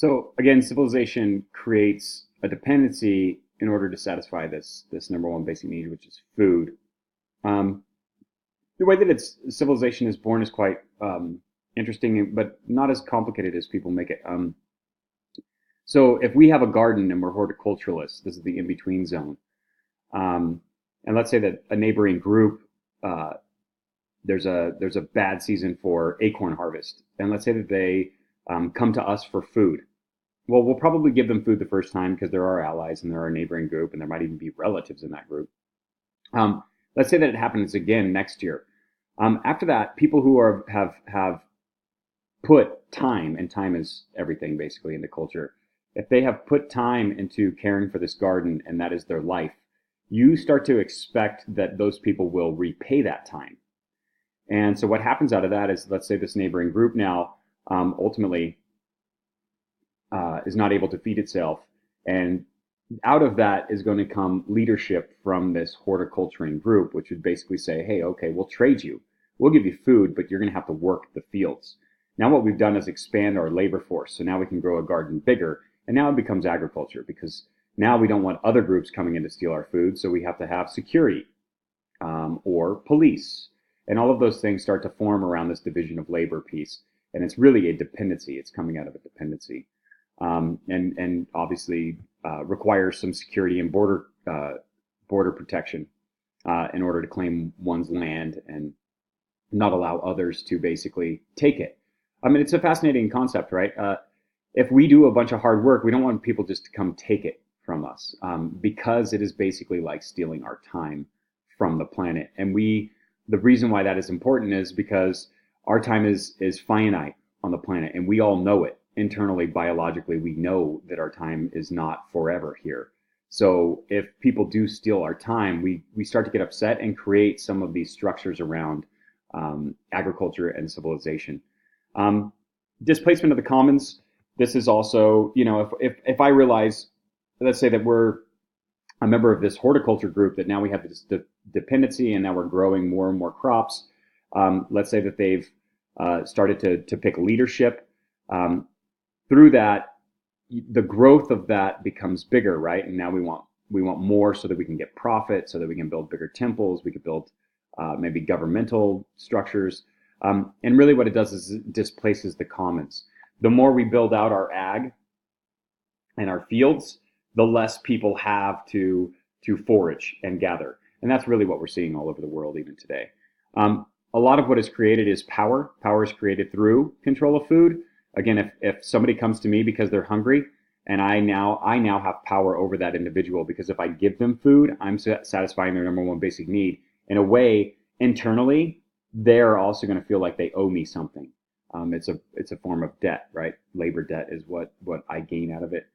So again, civilization creates a dependency in order to satisfy this number one basic need, which is food. Um, the way that its civilization is born is quite interesting, but not as complicated as people make it. So if we have a garden and we're horticulturalists, this is the in-between zone. Um, and let's say that a neighboring group, uh, there's a bad season for acorn harvest, and let's say that they come to us for food. Well, we'll probably give them food the first time because they're our allies and they're our neighboring group, and there might even be relatives in that group. Um, let's say that it happens again next year. After that, people who have put time, and time is everything basically in the culture. If they have put time into caring for this garden and that is their life, you start to expect that those people will repay that time. And so what happens out of that is, let's say this neighboring group now ultimately is not able to feed itself, and out of that is going to come leadership from this horticulturing group, which would basically say, hey, okay, we'll trade you. We'll give you food, but you're going to have to work the fields. Now what we've done is expand our labor force. So now we can grow a garden bigger. And now it becomes agriculture because now we don't want other groups coming in to steal our food. So we have to have security or police. And all of those things start to form around this division of labor piece. And it's really a dependency. It's coming out of a dependency. And obviously requires some security and border protection in order to claim one's land and not allow others to basically take it. I mean, it's a fascinating concept, right? If we do a bunch of hard work, we don't want people just to come take it from us because it is basically like stealing our time from the planet. And the reason why that is important is because our time is finite on the planet, and we all know it internally, biologically. We know that our time is not forever here. So if people do steal our time, we start to get upset and create some of these structures around agriculture and civilization. Displacement of the commons. This is also, if I realize, let's say that we're a member of this horticulture group, that now we have this dependency and now we're growing more and more crops. Let's say that they've started to pick leadership. Through that, the growth of that becomes bigger, right? And now we want more so that we can get profit, so that we can build bigger temples, we could build maybe governmental structures. And really what it does is it displaces the commons. The more we build out our ag and our fields, the less people have to forage and gather. And that's really what we're seeing all over the world even today. A lot of what is created is power. Power is created through control of food. Again, if somebody comes to me because they're hungry, and I now have power over that individual, because if I give them food, I'm satisfying their number one basic need. In a way, internally, they're also going to feel like they owe me something. It's a form of debt, right? Labor debt is what I gain out of it.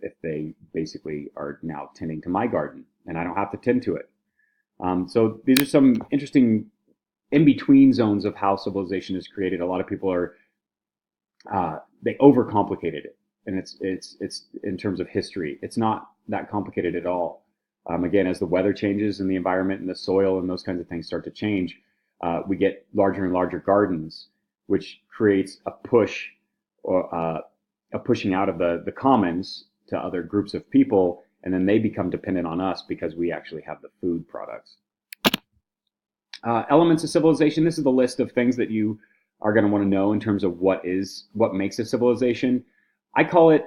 If they basically are now tending to my garden and I don't have to tend to it. So these are some interesting in-between zones of how civilization is created. A lot of people they overcomplicated it, and it's in terms of history, it's not that complicated at all. Again, as the weather changes and the environment and the soil and those kinds of things start to change, we get larger and larger gardens, which creates a push or a pushing out of the commons to other groups of people, and then they become dependent on us because we actually have the food products. Elements of civilization. This is the list of things that you are going to want to know in terms of what makes a civilization. I call it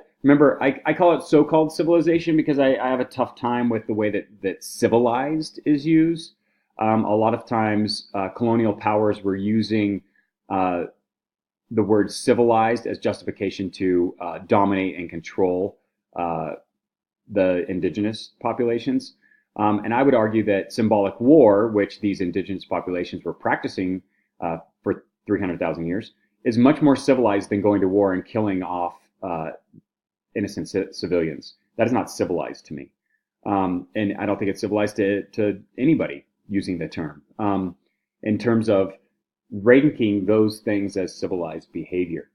so-called civilization because I have a tough time with the way that civilized is used. A lot of times colonial powers were using the word civilized as justification to dominate and control the indigenous populations. And I would argue that symbolic war, which these indigenous populations were practicing for 300,000 years, is much more civilized than going to war and killing off innocent civilians. That is not civilized to me. And I don't think it's civilized to anybody using the term. In terms of ranking those things as civilized behavior.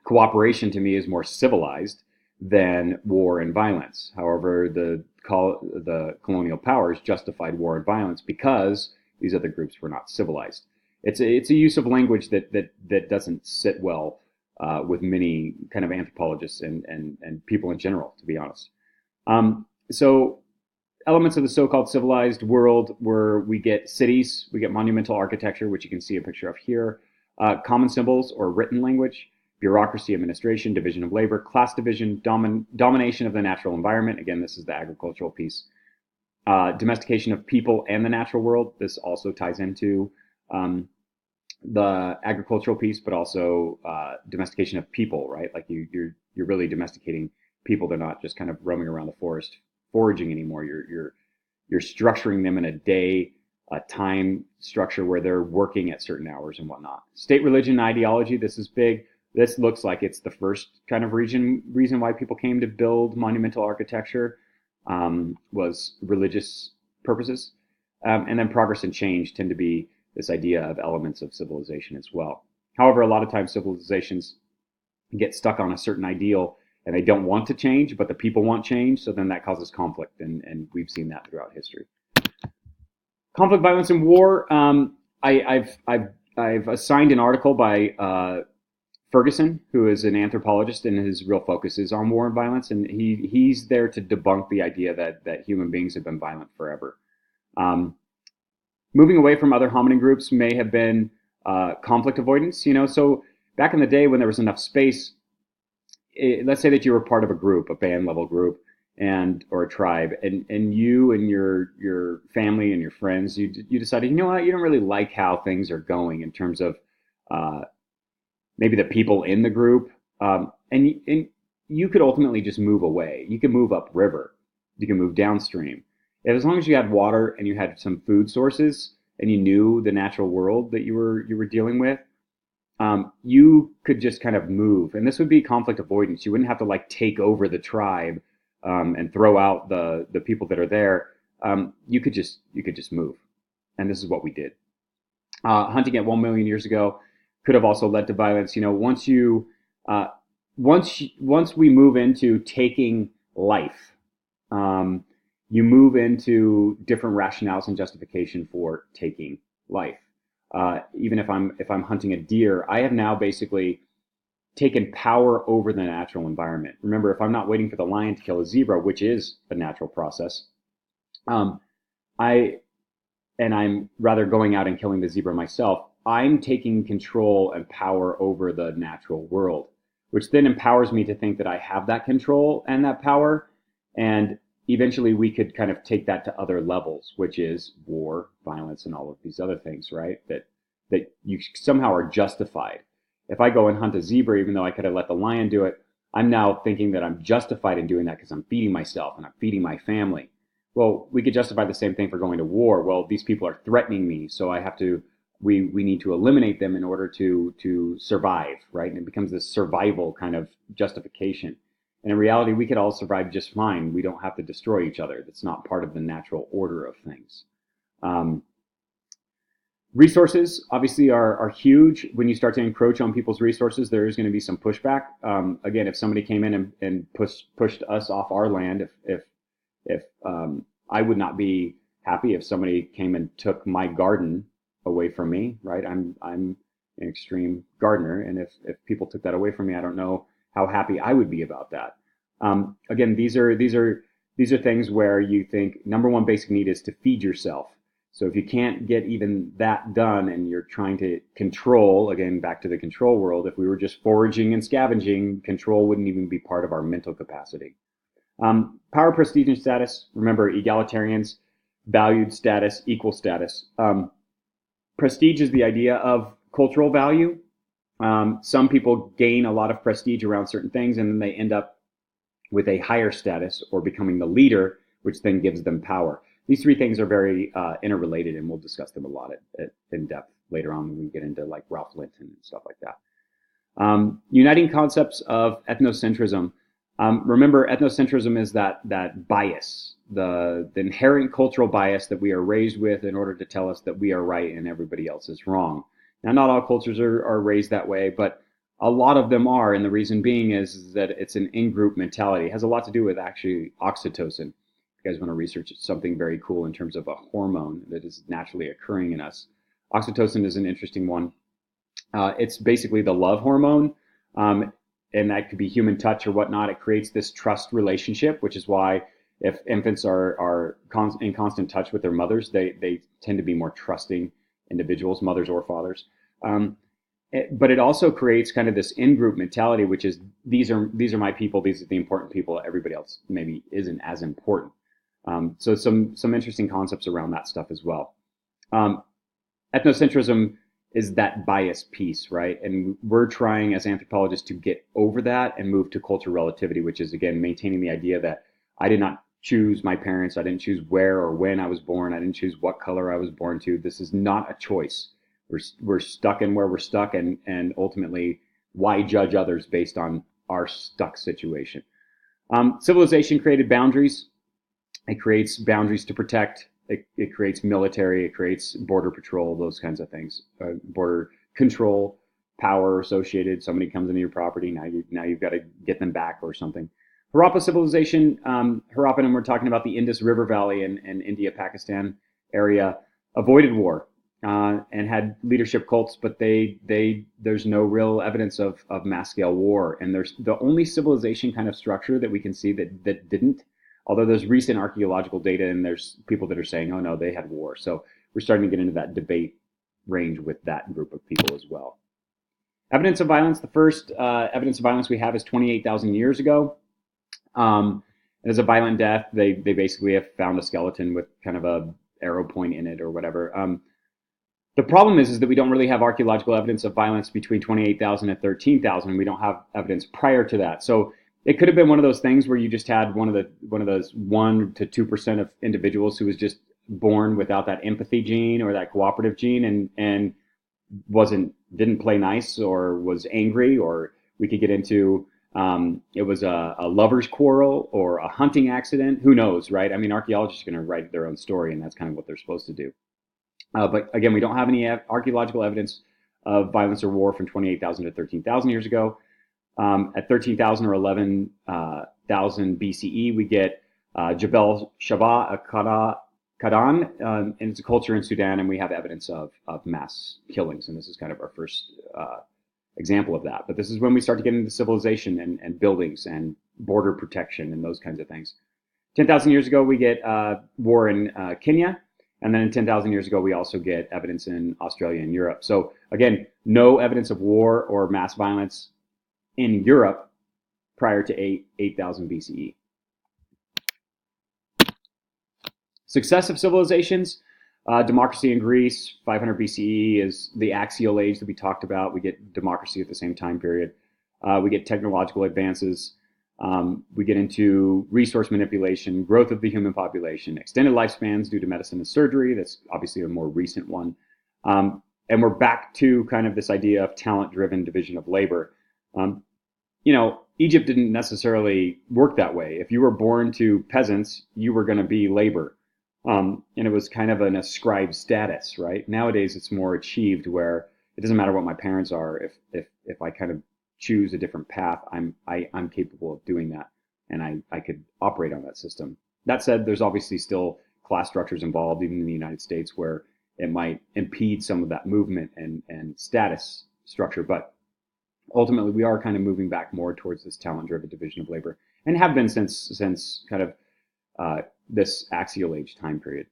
Cooperation to me is more civilized than war and violence. However, the colonial powers justified war and violence because these other groups were not civilized. It's a use of language that doesn't sit well with many kind of anthropologists and people in general, to be honest. So elements of the so-called civilized world where we get cities, we get monumental architecture, which you can see a picture of here, common symbols or written language, bureaucracy, administration, division of labor, class division, domination of the natural environment. Again, this is the agricultural piece. Domestication of people and the natural world. This also ties into the agricultural piece, but also domestication of people, right? Like you're really domesticating people. They're not just kind of roaming around the forest foraging anymore. You're structuring them in a day, a time structure where they're working at certain hours and whatnot. State religion ideology. This is big. This looks like it's the first kind of reason why people came to build monumental architecture, was religious purposes. And then progress and change tend to be this idea of elements of civilization as well. However, a lot of times civilizations get stuck on a certain ideal and they don't want to change, but the people want change, so then that causes conflict, and we've seen that throughout history. Conflict, violence, and war. I've assigned an article by Ferguson, who is an anthropologist, and his real focus is on war and violence, and he's there to debunk the idea that human beings have been violent forever. Moving away from other hominin groups may have been conflict avoidance. So back in the day when there was enough space, let's say that you were part of a group, a band level group, or a tribe, and you and your family and your friends, you decided, you know what, you don't really like how things are going in terms of maybe the people in the group, and you could ultimately just move away. You could move upriver, you can move downstream. As long as you had water and you had some food sources and you knew the natural world that you were dealing with, you could just kind of move. And this would be conflict avoidance. You wouldn't have to like take over the tribe and throw out the people that are there. You could just move. And this is what we did. Hunting at 1 million years ago could have also led to violence. Once we move into taking life, you move into different rationales and justification for taking life. Even if I'm hunting a deer, I have now basically taken power over the natural environment. Remember, if I'm not waiting for the lion to kill a zebra, which is a natural process, I'm rather going out and killing the zebra myself, I'm taking control and power over the natural world, which then empowers me to think that I have that control and that power. And eventually we could kind of take that to other levels, which is war, violence, and all of these other things, right? That you somehow are justified. If I go and hunt a zebra, even though I could have let the lion do it, I'm now thinking that I'm justified in doing that because I'm feeding myself and I'm feeding my family. Well, we could justify the same thing for going to war. Well, these people are threatening me, so we need to eliminate them in order to survive, right? And it becomes this survival kind of justification. And in reality, we could all survive just fine. We don't have to destroy each other. That's not part of the natural order of things. Resources obviously are huge. When you start to encroach on people's resources, there is going to be some pushback. Again, if somebody came in and pushed us off our land, if I would not be happy if somebody came and took my garden away from me, right? I'm an extreme gardener, and if people took that away from me, I don't know how happy I would be about that. Again, these are things where you think number one basic need is to feed yourself. So if you can't get even that done and you're trying to control, again, back to the control world, if we were just foraging and scavenging, control wouldn't even be part of our mental capacity. Power, prestige, and status. Remember, egalitarians valued status, equal status. Prestige is the idea of cultural value. Some people gain a lot of prestige around certain things, and then they end up with a higher status or becoming the leader, which then gives them power. These three things are very interrelated, and we'll discuss them a lot in depth later on when we get into like Ralph Linton and stuff like that. Uniting concepts of ethnocentrism. Remember, ethnocentrism is that bias, the inherent cultural bias that we are raised with in order to tell us that we are right and everybody else is wrong. Now, not all cultures are raised that way, but a lot of them are, and the reason being is that it's an in-group mentality. It has a lot to do with actually oxytocin. If you guys want to research something very cool in terms of a hormone that is naturally occurring in us. Oxytocin is an interesting one. It's basically the love hormone. and that could be human touch or whatnot. It creates this trust relationship, which is why if infants are in constant touch with their mothers, they tend to be more trusting individuals, mothers or fathers. But it also creates kind of this in-group mentality, which is these are my people, these are the important people. Everybody else maybe isn't as important. So some interesting concepts around that stuff as well. Ethnocentrism is that bias piece, right? And we're trying as anthropologists to get over that and move to cultural relativity, which is again maintaining the idea that I did not choose my parents, I didn't choose where or when I was born, I didn't choose what color I was born to. This is not a choice. We're stuck in where we're stuck, and ultimately, why judge others based on our stuck situation? Civilization created boundaries. It creates boundaries to protect. It creates military. It creates border patrol. Those kinds of things. Border control, power associated. Somebody comes into your property. Now you've got to get them back or something. Harappa civilization. Harappan, and we're talking about the Indus River Valley in India, Pakistan area, avoided war. And had leadership cults, but there's no real evidence of mass scale war. And there's the only civilization kind of structure that we can see that didn't, although there's recent archaeological data and there's people that are saying, oh no, they had war. So we're starting to get into that debate range with that group of people as well. Evidence of violence. The first evidence of violence we have is 28,000 years ago. As a violent death, they basically have found a skeleton with kind of a arrow point in it or whatever. The problem is that we don't really have archaeological evidence of violence between 28,000 and 13,000. We don't have evidence prior to that. So it could have been one of those things where you just had one of those 1 to 2% of individuals who was just born without that empathy gene or that cooperative gene and didn't play nice or was angry, or we could get into it was a lover's quarrel or a hunting accident. Who knows, right? I mean, archaeologists are going to write their own story, and that's kind of what they're supposed to do. But again, we don't have any archaeological evidence of violence or war from 28,000 to 13,000 years ago. At 13,000 or 11,000 BCE, we get Jebel Shaba Kadan, and it's a culture in Sudan, and we have evidence of mass killings. And this is kind of our first example of that. But this is when we start to get into civilization and buildings and border protection and those kinds of things. 10,000 years ago, we get war in Kenya. And then 10,000 years ago, we also get evidence in Australia and Europe. So again, no evidence of war or mass violence in Europe prior to 8,000 BCE. Successive civilizations, democracy in Greece, 500 BCE is the axial age that we talked about. We get democracy at the same time period. We get technological advances. We get into resource manipulation, growth of the human population, extended lifespans due to medicine and surgery. That's obviously a more recent one. And we're back to kind of this idea of talent-driven division of labor. Egypt didn't necessarily work that way. If you were born to peasants, you were going to be labor. And it was kind of an ascribed status, right? Nowadays, it's more achieved where it doesn't matter what my parents are. If I kind of choose a different path, I'm capable of doing that, and I could operate on that system. That said, there's obviously still class structures involved, even in the United States, where it might impede some of that movement and status structure. But ultimately, we are kind of moving back more towards this talent-driven division of labor, and have been since kind of this axial age time period,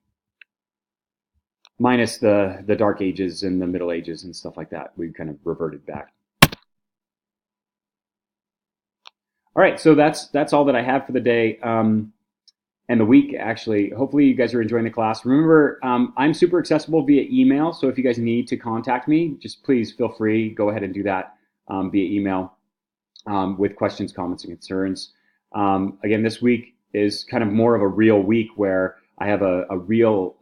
minus the Dark Ages and the Middle Ages and stuff like that. We've kind of reverted back. All right, so that's all that I have for the day and the week, actually. Hopefully you guys are enjoying the class. Remember, I'm super accessible via email, so if you guys need to contact me, just please feel free. Go ahead and do that via email with questions, comments, and concerns. Again, this week is kind of more of a real week where I have a real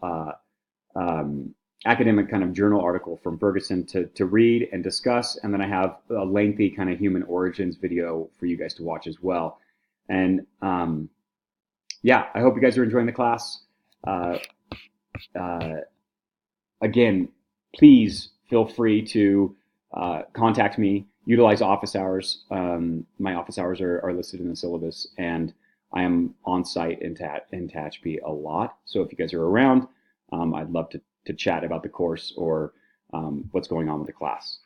academic kind of journal article from Ferguson to read and discuss, and then I have a lengthy kind of human origins video for you guys to watch as well. And yeah, I hope you guys are enjoying the class. Again, please feel free to contact me, utilize office hours. My office hours are listed in the syllabus, and I am on site in Tehachapi a lot. So if you guys are around, I'd love to chat about the course or what's going on with the class.